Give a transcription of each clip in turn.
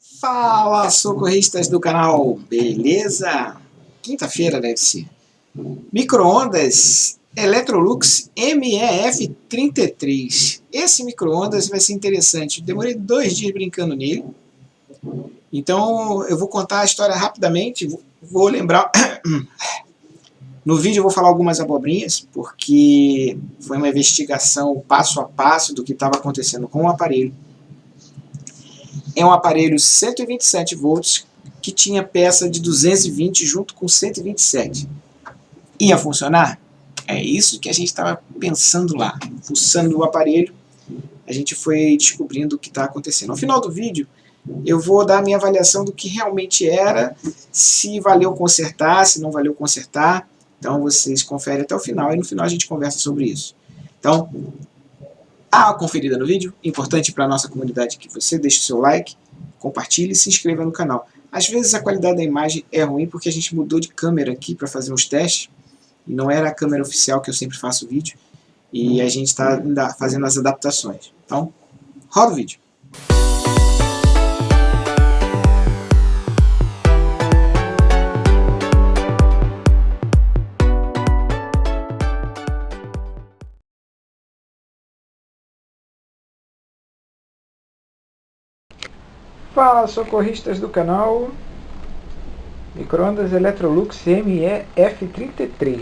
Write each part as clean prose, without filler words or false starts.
Fala, socorristas do canal, beleza? Quinta-feira deve ser. Micro-ondas Electrolux MEF33. Esse micro-ondas vai ser interessante. Demorei 2 dias brincando nele. Então eu vou contar a história rapidamente. Vou lembrar. No vídeo eu vou falar algumas abobrinhas, porque foi uma investigação passo a passo do que estava acontecendo com o aparelho. É um aparelho 127 volts que tinha peça de 220 junto com 127. Ia funcionar? É isso que a gente estava pensando lá. Fuçando o aparelho, a gente foi descobrindo o que está acontecendo. No final do vídeo, eu vou dar a minha avaliação do que realmente era, se valeu consertar, se não valeu consertar. Então vocês conferem até o final e no final a gente conversa sobre isso. Então, dá uma conferida no vídeo. Importante para a nossa comunidade que você deixe o seu like, compartilhe e se inscreva no canal. Às vezes a qualidade da imagem é ruim porque a gente mudou de câmera aqui para fazer uns testes. E não era a câmera oficial que eu sempre faço o vídeo. E a gente está ainda fazendo as adaptações. Então, roda o vídeo. Fala, socorristas do canal. Micro-ondas Electrolux MEF33.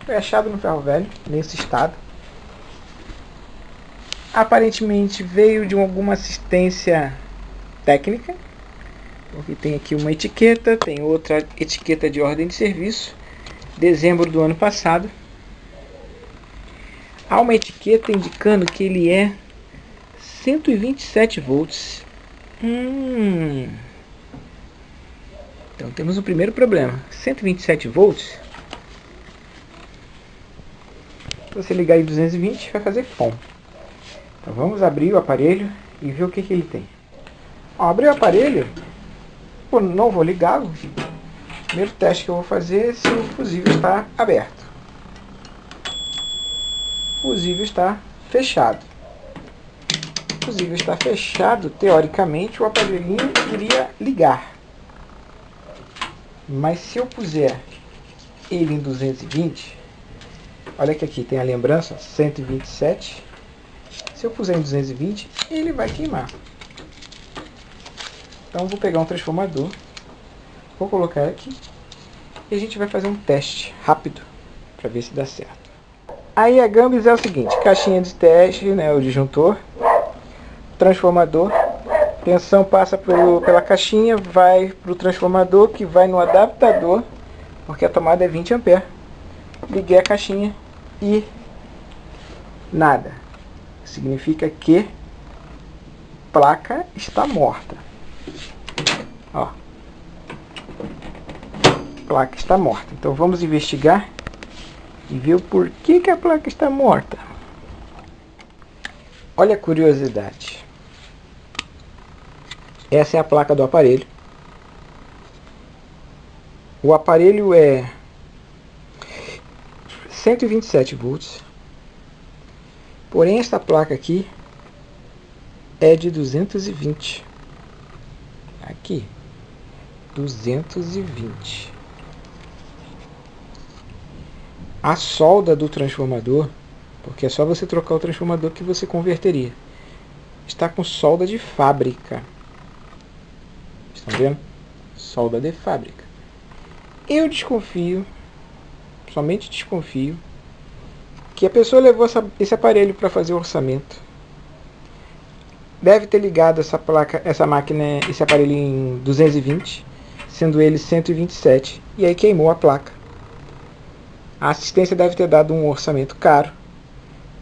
Foi achado no ferro velho, nesse estado. Aparentemente veio de alguma assistência técnica, porque tem aqui uma etiqueta, tem outra etiqueta de ordem de serviço, dezembro do ano passado. Há uma etiqueta indicando que ele é 127 volts. Então temos o primeiro problema. 127 volts. Se você ligar em 220 vai fazer POM. Então vamos abrir o aparelho e ver o que ele tem. Ao abrir o aparelho, não vou ligá-lo. O primeiro teste que eu vou fazer é se o fusível está aberto. O fusível está fechado. O fusível está fechado, teoricamente o aparelhinho iria ligar. Mas se eu puser ele em 220, olha que aqui tem a lembrança, 127. Se eu puser em 220, ele vai queimar. Então vou pegar um transformador, vou colocar aqui e a gente vai fazer um teste rápido para ver se dá certo. Aí a Gambis é o seguinte: caixinha de teste, o disjuntor, transformador, tensão passa pela caixinha, vai para o transformador, que vai no adaptador, porque a tomada é 20 A. Liguei a caixinha e nada. Significa que a placa está morta. Ó, a placa está morta. Então vamos investigar e ver o porquê que a placa está morta. Olha a curiosidade. Essa é a placa do aparelho. O aparelho é 127 volts. Porém, esta placa aqui é de 220. Aqui, 220. A solda do transformador, porque é só você trocar o transformador que você converteria, está com solda de fábrica. Estão vendo? Solda de fábrica. Eu desconfio, somente desconfio, que a pessoa levou esse aparelho para fazer o orçamento. Deve ter ligado essa máquina, esse aparelho em 220, sendo ele 127, e aí queimou a placa. A assistência deve ter dado um orçamento caro.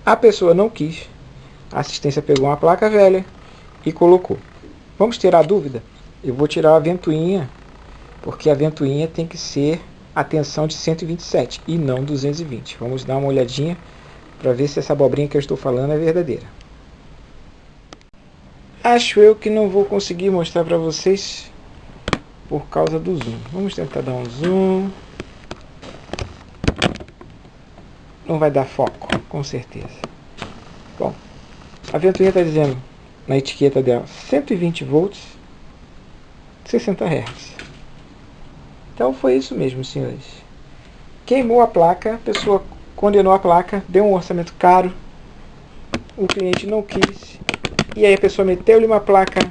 A pessoa não quis. A assistência pegou uma placa velha e colocou. Vamos tirar a dúvida? Eu vou tirar a ventoinha, porque a ventoinha tem que ser a tensão de 127 e não 220. Vamos dar uma olhadinha para ver se essa abobrinha que eu estou falando é verdadeira. Acho eu que não vou conseguir mostrar para vocês por causa do zoom. Vamos tentar dar um zoom. Não vai dar foco, com certeza. Bom, a ventoinha está dizendo na etiqueta dela 120 volts 60 Hz. Então foi isso mesmo, senhores. Queimou a placa, a pessoa condenou a placa, deu um orçamento caro, o cliente não quis, e aí a pessoa meteu-lhe uma placa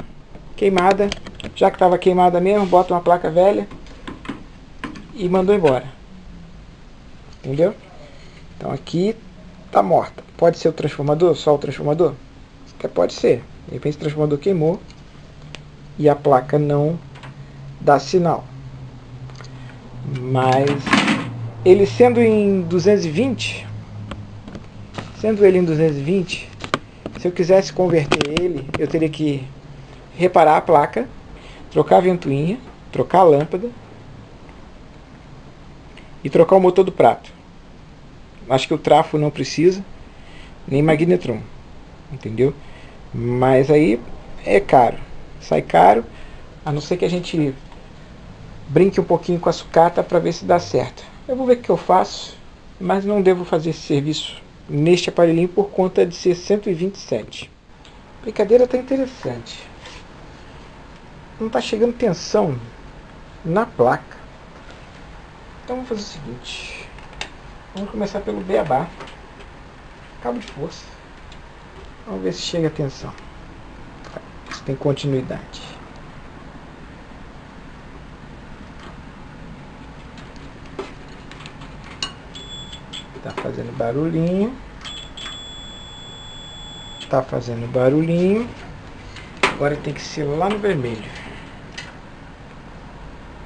queimada, já que estava queimada mesmo, bota uma placa velha e mandou embora. Entendeu? Então aqui tá morta. Pode ser o transformador, só o transformador? Pode ser. De repente o transformador queimou e a placa não dá sinal. Mas ele sendo em 220, se eu quisesse converter ele, eu teria que reparar a placa, trocar a ventoinha, trocar a lâmpada e trocar o motor do prato. Acho que o trafo não precisa, nem magnetron, entendeu? Mas aí é caro, sai caro, a não ser que a gente brinque um pouquinho com a sucata para ver se dá certo. Eu vou ver o que eu faço, mas não devo fazer esse serviço neste aparelhinho por conta de ser 127. A brincadeira está interessante. Não está chegando tensão na placa. Então vamos fazer o seguinte. Vamos começar pelo beabá. Cabo de força. Vamos ver se chega a tensão. Se tem continuidade. Tá fazendo barulhinho. Tá fazendo barulhinho. Agora tem que ser lá no vermelho.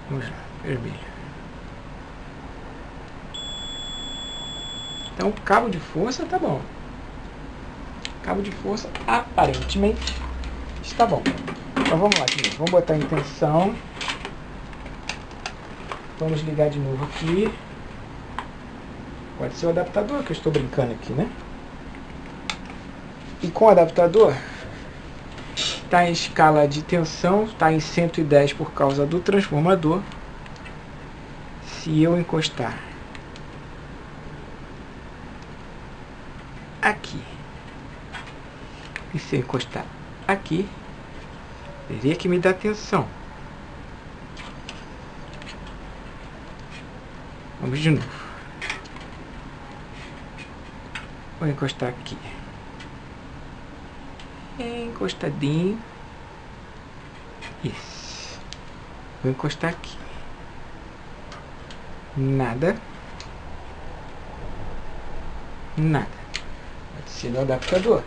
Vamos lá, vermelho. Então o cabo de força tá bom. Cabo de força aparentemente está bom. Então vamos lá, gente. Vamos botar em tensão. Vamos ligar de novo aqui. Pode ser o adaptador que eu estou brincando aqui, né? E com o adaptador, está em escala de tensão, está em 110 por causa do transformador. Se eu encostar aqui, e se eu encostar aqui, teria que me dar tensão. Vamos de novo. Vou encostar aqui. Encostadinho. Isso. Vou encostar aqui. Nada. Nada. Pode ser no adaptador.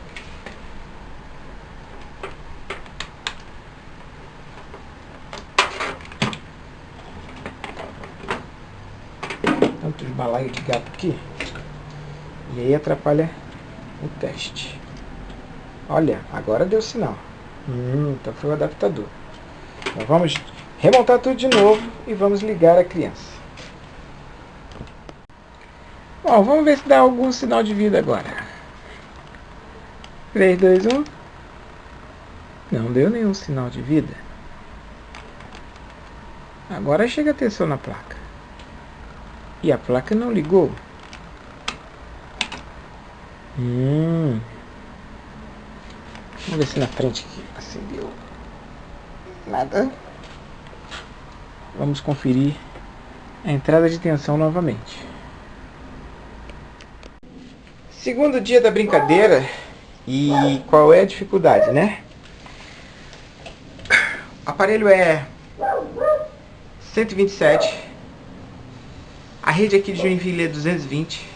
Tanto balaio de gato aqui. E aí atrapalha o teste. Olha, agora deu sinal. Então foi o adaptador. Então vamos remontar tudo de novo e vamos ligar a criança. Bom, vamos ver se dá algum sinal de vida agora. 3, 2, 1. Não deu nenhum sinal de vida. Agora chega a tensão na placa. E a placa não ligou. Vamos ver se na frente aqui acendeu. Nada. Vamos conferir a entrada de tensão novamente. Segundo dia da brincadeira. E qual é a dificuldade, né? O aparelho é 127. A rede aqui de Joinville é 220.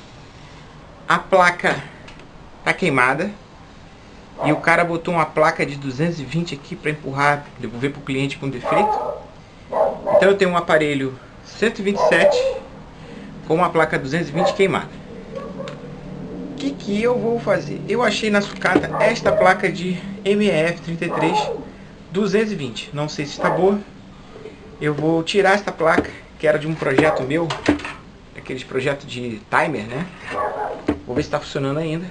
A placa tá queimada. E o cara botou uma placa de 220 aqui para empurrar, devolver para o cliente com defeito. Então eu tenho um aparelho 127 com uma placa 220 queimada. O que eu vou fazer? Eu achei na sucata esta placa de MF33 220. Não sei se está boa. Eu vou tirar esta placa, que era de um projeto meu, aqueles projetos de timer, né? Vou ver se está funcionando ainda.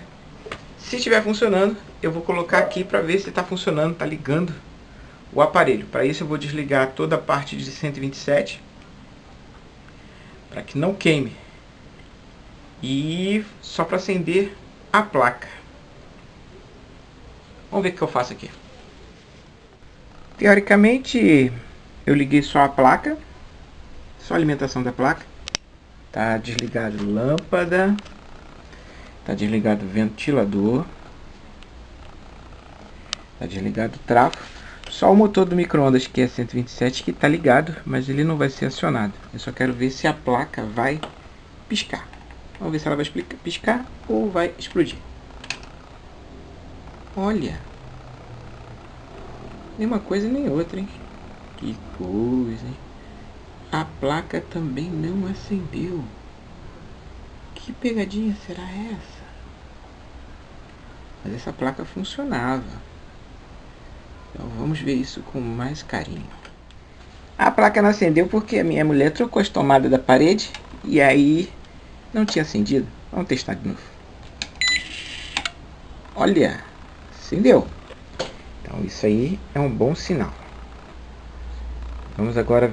Se estiver funcionando, eu vou colocar aqui para ver se está funcionando, está ligando o aparelho. Para isso eu vou desligar toda a parte de 127 para que não queime. E só para acender a placa. Vamos ver o que eu faço aqui. Teoricamente, Eu liguei só a placa, só a alimentação da placa. Tá desligado lâmpada, tá desligado ventilador, tá desligado travo. Só o motor do micro-ondas, que é 127, que tá ligado, mas ele não vai ser acionado. Eu só quero ver se a placa vai piscar. Vamos ver se ela vai piscar ou vai explodir. Olha, nem uma coisa nem outra, hein? Que coisa, hein? A placa também não acendeu. Que pegadinha será essa? Mas essa placa funcionava. Então vamos ver isso com mais carinho. A placa não acendeu porque a minha mulher trocou as tomadas da parede e aí não tinha acendido. Vamos testar de novo. Olha, acendeu. Então isso aí é um bom sinal. Vamos agora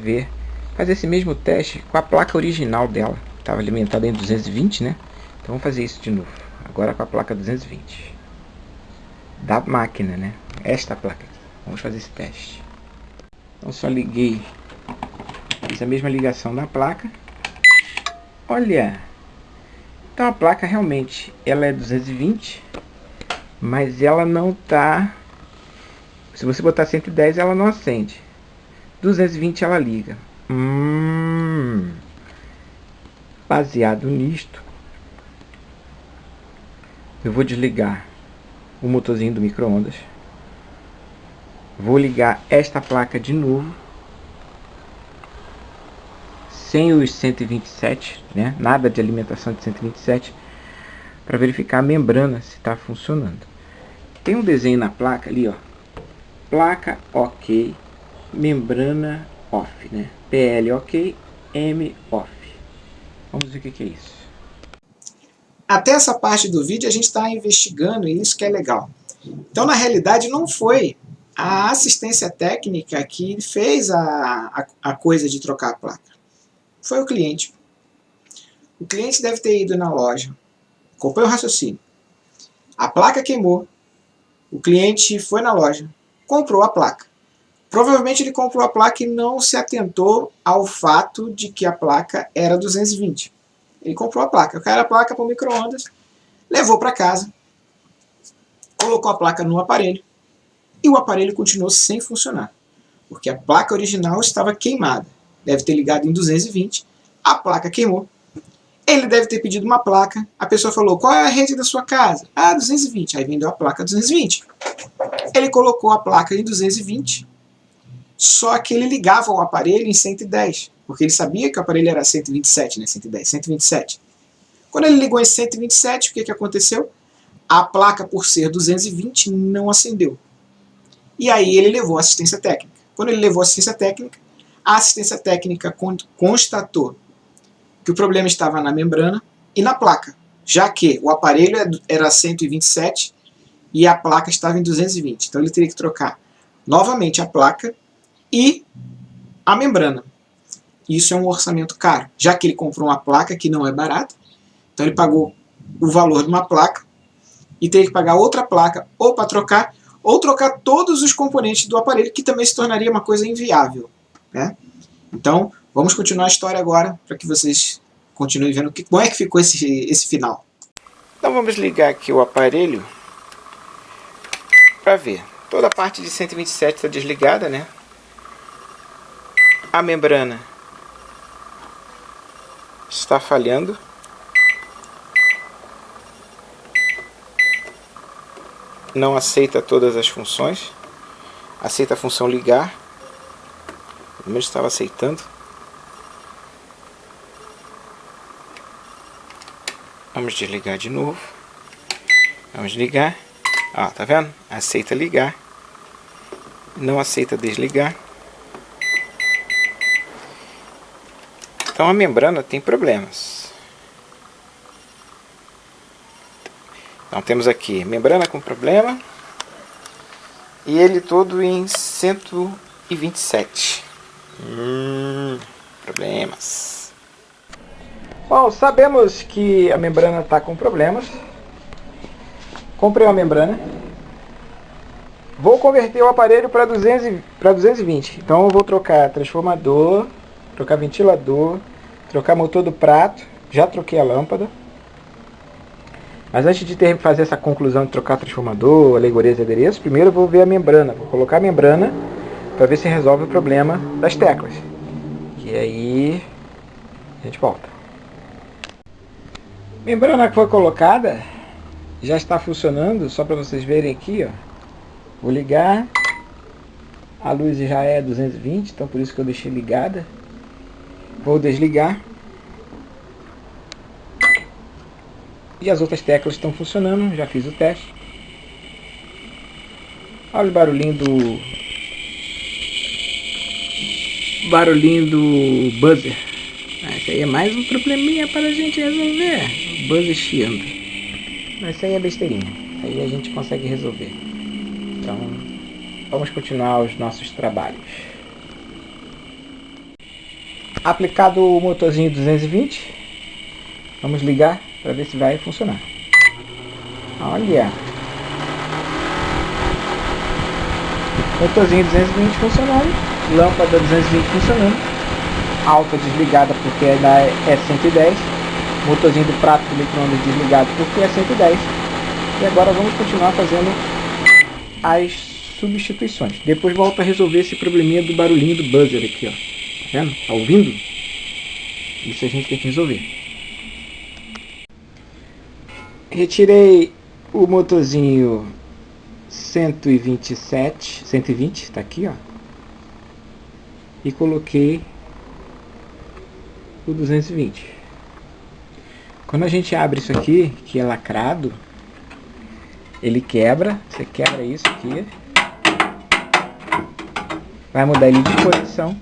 fazer esse mesmo teste com a placa original dela. Estava alimentada em 220, né? Então vamos fazer isso de novo. Agora com a placa 220. Da máquina, né? Esta placa aqui. Vamos fazer esse teste. Então só liguei. Fiz a mesma ligação na placa. Olha! Então a placa realmente, ela é 220. Mas ela não tá... Se você botar 110, ela não acende. 220 ela liga. Baseado nisto, eu vou desligar o motorzinho do micro-ondas. Vou ligar esta placa de novo, sem os 127, né? Nada de alimentação de 127, para verificar a membrana se está funcionando. Tem um desenho na placa ali, ó. Placa ok, membrana off, né? PL ok, M off. Vamos ver o que é isso. Até essa parte do vídeo a gente está investigando e isso que é legal. Então, na realidade, não foi a assistência técnica que fez a coisa de trocar a placa. Foi o cliente. O cliente deve ter ido na loja, acompanha o raciocínio. A placa queimou. O cliente foi na loja, comprou a placa. Provavelmente ele comprou a placa e não se atentou ao fato de que a placa era 220. Ele comprou a placa. Eu quero a placa para o micro-ondas, levou para casa, colocou a placa no aparelho e o aparelho continuou sem funcionar. Porque a placa original estava queimada. Deve ter ligado em 220, a placa queimou. Ele deve ter pedido uma placa, a pessoa falou, qual é a rede da sua casa? Ah, 220. Aí vendeu a placa 220. Ele colocou a placa em 220, só que ele ligava o aparelho em 110, porque ele sabia que o aparelho era 127, né? 110, 127. Quando ele ligou em 127, o que aconteceu? A placa, por ser 220, não acendeu. E aí ele levou a assistência técnica. Quando ele levou a assistência técnica constatou que o problema estava na membrana e na placa, já que o aparelho era 127 e a placa estava em 220. Então ele teria que trocar novamente a placa e a membrana. Isso é um orçamento caro, já que ele comprou uma placa que não é barata, então ele pagou o valor de uma placa e teria que pagar outra placa ou para trocar, ou trocar todos os componentes do aparelho, que também se tornaria uma coisa inviável, né? Então, vamos continuar a história agora, para que vocês continuem vendo como é que ficou esse final. Então vamos ligar aqui o aparelho para ver. Toda a parte de 127 está desligada, né? A membrana está falhando. Não aceita todas as funções. Aceita a função ligar. Pelo menos estava aceitando. Vamos desligar de novo. Vamos ligar. Ó, tá vendo? Aceita ligar. Não aceita desligar. Então a membrana tem problemas. Então temos aqui membrana com problema. E ele todo em 127. Problemas. Bom, sabemos que a membrana está com problemas. Comprei uma membrana. Vou converter o aparelho para 220. Então eu vou trocar transformador, trocar ventilador, trocar motor do prato. Já troquei a lâmpada. Mas antes de fazer essa conclusão de trocar transformador, alegorias e adereços, primeiro eu vou ver a membrana. Vou colocar a membrana para ver se resolve o problema das teclas. E aí a gente volta. Membrana que foi colocada já está funcionando, só para vocês verem aqui, ó. Vou ligar. A luz já é 220, então por isso que eu deixei ligada. Vou desligar. E as outras teclas estão funcionando, já fiz o teste. Olha o barulhinho do buzzer. Isso aí é mais um probleminha para a gente resolver. O buzzer chiando. Mas isso aí é besteirinha. Aí a gente consegue resolver. Então, vamos continuar os nossos trabalhos. Aplicado o motorzinho 220, vamos ligar para ver se vai funcionar. Olha! Motorzinho 220 funcionando, lâmpada 220 funcionando, alta desligada porque ainda é 110, motorzinho do prato do micro-ondas desligado porque é 110. E agora vamos continuar fazendo as substituições. Depois volto a resolver esse probleminha do barulhinho do buzzer aqui, ó. Tá vendo? Tá ouvindo? Isso a gente tem que resolver. Retirei o motorzinho 120, tá aqui, ó. E coloquei o 220. Quando a gente abre isso aqui, que é lacrado, ele quebra. Você quebra isso aqui, vai mudar ele de posição,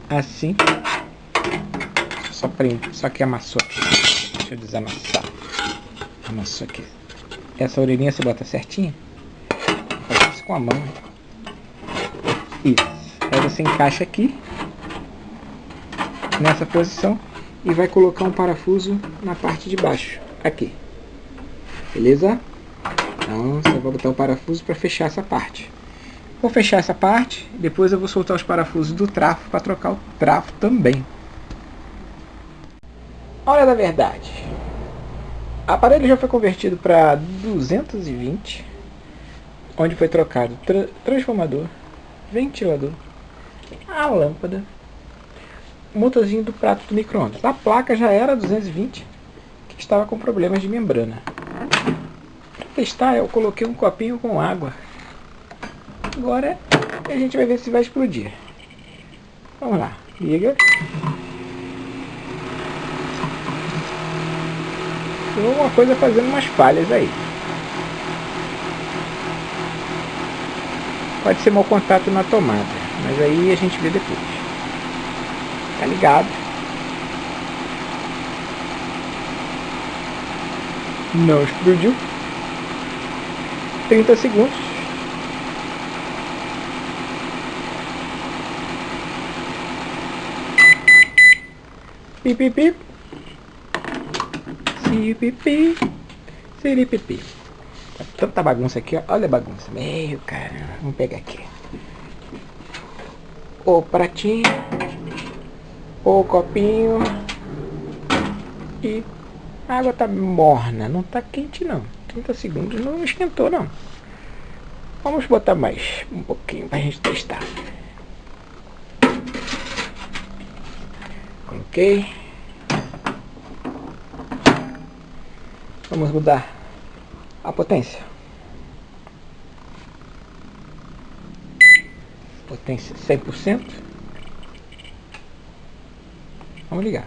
assim. Só que amassou aqui. Deixa eu desamassar. Amassou aqui. Essa orelhinha você bota certinho. Faz isso com a mão. Isso. Aí você encaixa aqui, nessa posição, e vai colocar um parafuso na parte de baixo, aqui. Beleza? Então você vai botar o parafuso para fechar essa parte. Vou fechar essa parte, depois eu vou soltar os parafusos do trafo para trocar o trafo também. Hora da verdade. O aparelho já foi convertido para 220, onde foi trocado transformador, ventilador, a lâmpada, o motorzinho do prato do micro-ondas. A placa já era 220, que estava com problemas de membrana. Para testar, eu coloquei um copinho com água. Agora a gente vai ver se vai explodir. Vamos lá, liga. Tem alguma coisa fazendo umas falhas aí. Pode ser mau contato na tomada, mas aí a gente vê depois. Tá ligado. Não explodiu. 30 segundos. Pipipi. Pipipi. Siripipi. Tá tanta bagunça aqui, ó. Olha a bagunça. Meu caramba. Vamos pegar aqui. O pratinho. O copinho. E a água tá morna. Não tá quente não. 30 segundos não esquentou não. Vamos botar mais um pouquinho pra gente testar. Coloquei. Vamos mudar a potência. Potência 100%. Vamos ligar.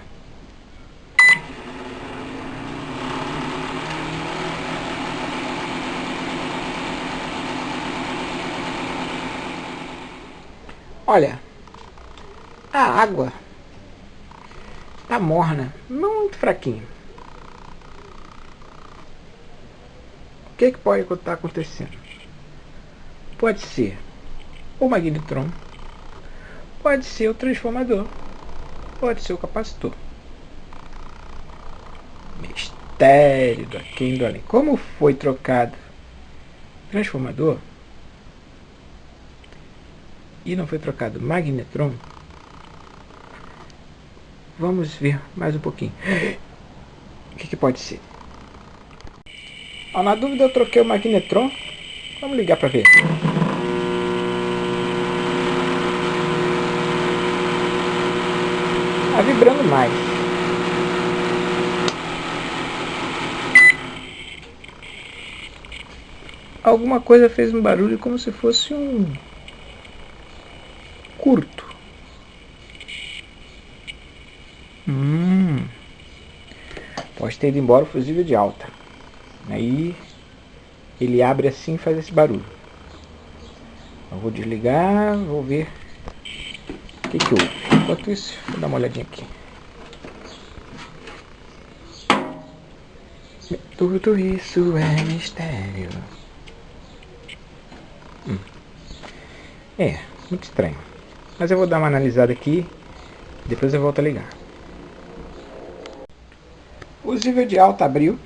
Olha, a água tá morna, muito fraquinho. O que pode estar acontecendo? Pode ser o magnetron, pode ser o transformador, pode ser o capacitor. Mistério do aquém do além. Como foi trocado o transformador, e não foi trocado magnetron, vamos ver mais um pouquinho. O que pode ser? Na dúvida eu troquei o magnetron. Vamos ligar para ver. Tá vibrando mais. Alguma coisa fez um barulho como se fosse um curto. Pode ter ido embora o fusível de alta. Aí ele abre assim e faz esse barulho. Eu vou desligar, vou ver o que houve. Enquanto isso, vou dar uma olhadinha aqui. Tudo isso é mistério. Muito estranho. Mas eu vou dar uma analisada aqui. Depois eu volto a ligar. O fusível de alta abriu.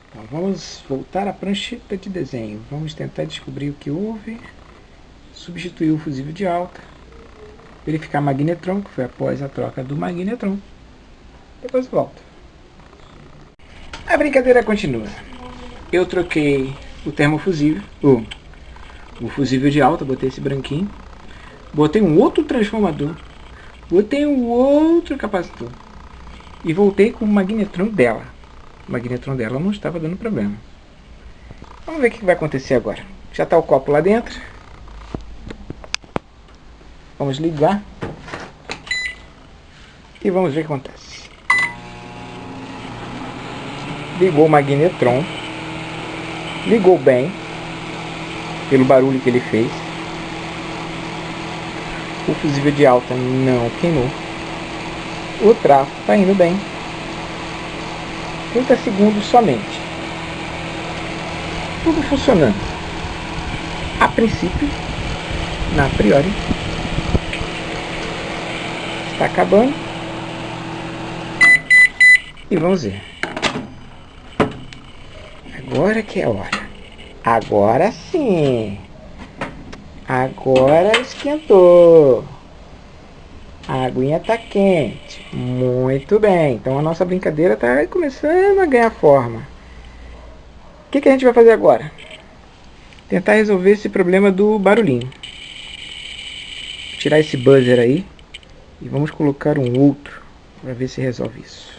Então, vamos voltar à prancheta de desenho. Vamos tentar descobrir o que houve. Substituir o fusível de alta. Verificar magnetron, que foi após a troca do magnetron. Depois volto. A brincadeira continua. Eu troquei o termofusível, o fusível de alta, botei esse branquinho. Botei um outro transformador. Botei um outro capacitor. E voltei com o magnetron dela. O magnetron dela não estava dando problema. Vamos ver o que vai acontecer agora. Já está o copo lá dentro. Vamos ligar. E vamos ver o que acontece. Ligou o magnetron. Ligou bem. Pelo barulho que ele fez. O fusível de alta não queimou. O trafo está indo bem. 30 segundos somente. Tudo funcionando. A princípio, na priori, está acabando. E vamos ver. Agora que é a hora. Agora sim. Agora esquentou. A aguinha está quente. Muito bem. Então a nossa brincadeira está começando a ganhar forma. O que a gente vai fazer agora? Tentar resolver esse problema do barulhinho. Tirar esse buzzer aí. E vamos colocar um outro. Para ver se resolve isso.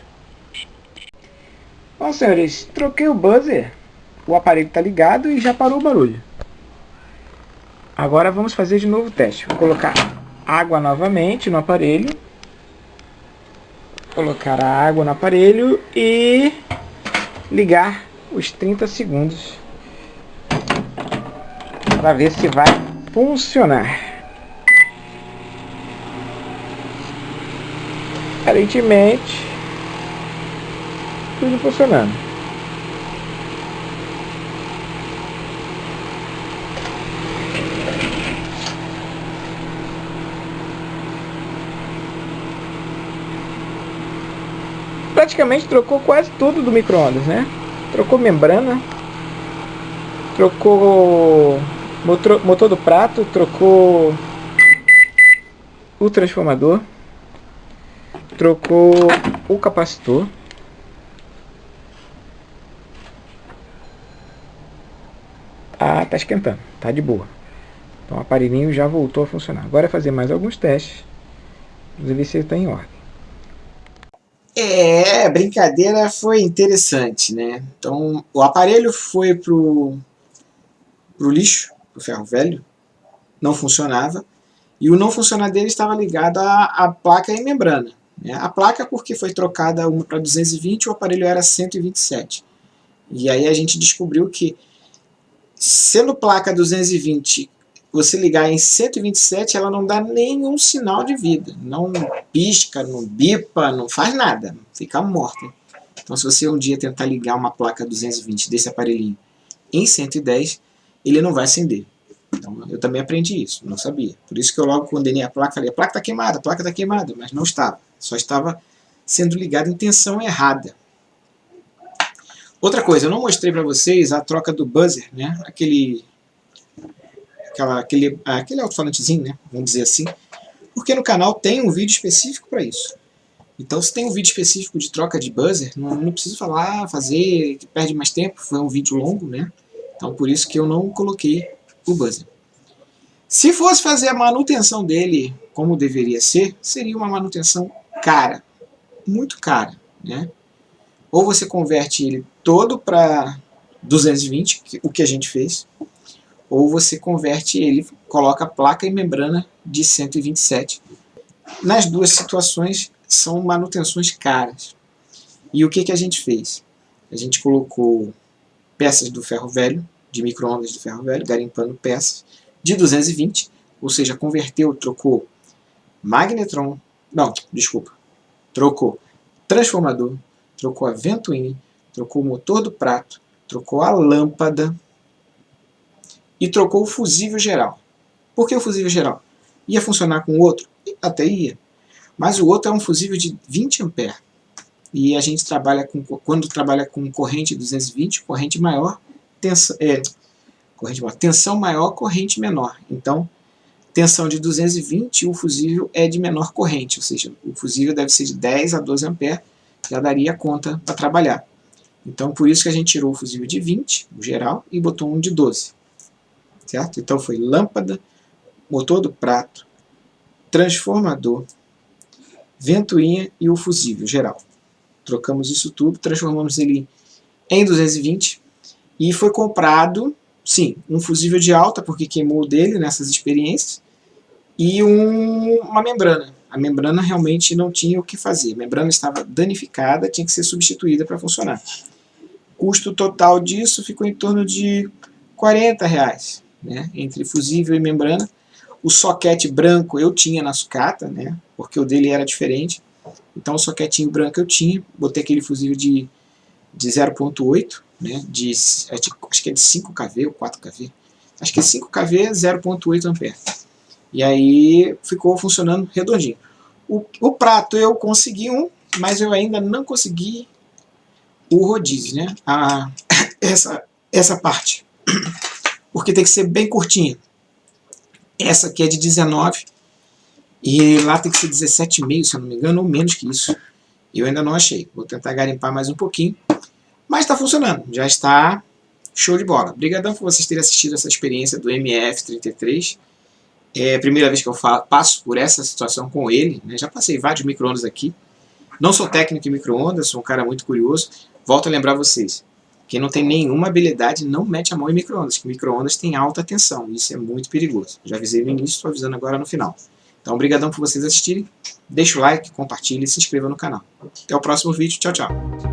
Bom, senhores. Troquei o buzzer. O aparelho está ligado e já parou o barulho. Agora vamos fazer de novo o teste. Vou colocar água novamente no aparelho. Colocar a água no aparelho e ligar os 30 segundos para ver se vai funcionar. Aparentemente tudo funcionando. Praticamente trocou quase tudo do micro-ondas, né? Trocou membrana, trocou motor do prato, trocou o transformador, trocou o capacitor. Tá esquentando, tá de boa. Então o aparelhinho já voltou a funcionar. Agora é fazer mais alguns testes, para ver se ele está em ordem. A brincadeira foi interessante, né? Então, o aparelho foi pro lixo, pro ferro velho, não funcionava, e o não funcionar dele estava ligado à placa e membrana. Né? A placa porque foi trocada uma para 220 e o aparelho era 127. E aí a gente descobriu que, sendo placa 220, você ligar em 127, ela não dá nenhum sinal de vida. Não pisca, não bipa, não faz nada. Fica morta. Então, se você um dia tentar ligar uma placa 220 desse aparelhinho em 110, ele não vai acender. Então, eu também aprendi isso, não sabia. Por isso que eu logo condenei a placa, falei, a placa está queimada, mas não estava. Só estava sendo ligada em tensão errada. Outra coisa, eu não mostrei para vocês a troca do buzzer, né? Aquele aquele alto-falantezinho, né? Vamos dizer assim. Porque no canal tem um vídeo específico para isso. Então, se tem um vídeo específico de troca de buzzer, não preciso falar, fazer, que perde mais tempo, foi um vídeo longo, né? Então, por isso que eu não coloquei o buzzer. Se fosse fazer a manutenção dele como deveria ser, seria uma manutenção cara, muito cara, né? Ou você converte ele todo para 220, o que a gente fez, ou você converte ele, coloca placa e membrana de 127. Nas duas situações, são manutenções caras. E o que a gente fez? A gente colocou peças do ferro velho, de micro-ondas de ferro velho, garimpando peças, de 220, ou seja, converteu, trocou magnetron, trocou transformador, trocou a ventoinha, trocou o motor do prato, trocou a lâmpada e trocou o fusível geral. Por que o fusível geral? Ia funcionar com o outro? Até ia. Mas o outro é um fusível de 20 A. E a gente trabalha quando trabalha com corrente 220, corrente maior, tensão maior, corrente menor. Então, tensão de 220, o fusível é de menor corrente, ou seja, o fusível deve ser de 10 a 12 A, já daria conta para trabalhar. Então, por isso que a gente tirou o fusível de 20, o geral, e botou um de 12. Certo? Então, foi lâmpada, motor do prato, transformador, ventoinha e o fusível geral. Trocamos isso tudo, transformamos ele em 220 e foi comprado, sim, um fusível de alta, porque queimou dele nessas experiências, e uma membrana. A membrana realmente não tinha o que fazer. A membrana estava danificada, tinha que ser substituída para funcionar. O custo total disso ficou em torno de R$40, né, entre fusível e membrana. O soquete branco eu tinha na sucata, né, porque o dele era diferente. Então o soquetinho branco eu tinha, botei aquele fusível de 0.8, né, acho que é de 5 kV ou 4 kV. Acho que é 5 kV, 0.8 A. E aí ficou funcionando redondinho. O prato eu consegui mas eu ainda não consegui o rodízio, né? Essa parte. Porque tem que ser bem curtinha. Essa aqui é de 19 e lá tem que ser 17,5, se eu não me engano, ou menos que isso. Eu ainda não achei. Vou tentar garimpar mais um pouquinho. Mas está funcionando. Já está show de bola. Obrigadão por vocês terem assistido essa experiência do MF33. É a primeira vez que eu passo por essa situação com ele, né? Já passei vários micro-ondas aqui. Não sou técnico em micro-ondas, sou um cara muito curioso. Volto a lembrar vocês, quem não tem nenhuma habilidade não mete a mão em micro-ondas, porque micro-ondas tem alta tensão, e isso é muito perigoso. Já avisei no início, estou avisando agora no final. Então, obrigadão por vocês assistirem. Deixa o like, compartilhe e se inscreva no canal. Até o próximo vídeo. Tchau, tchau.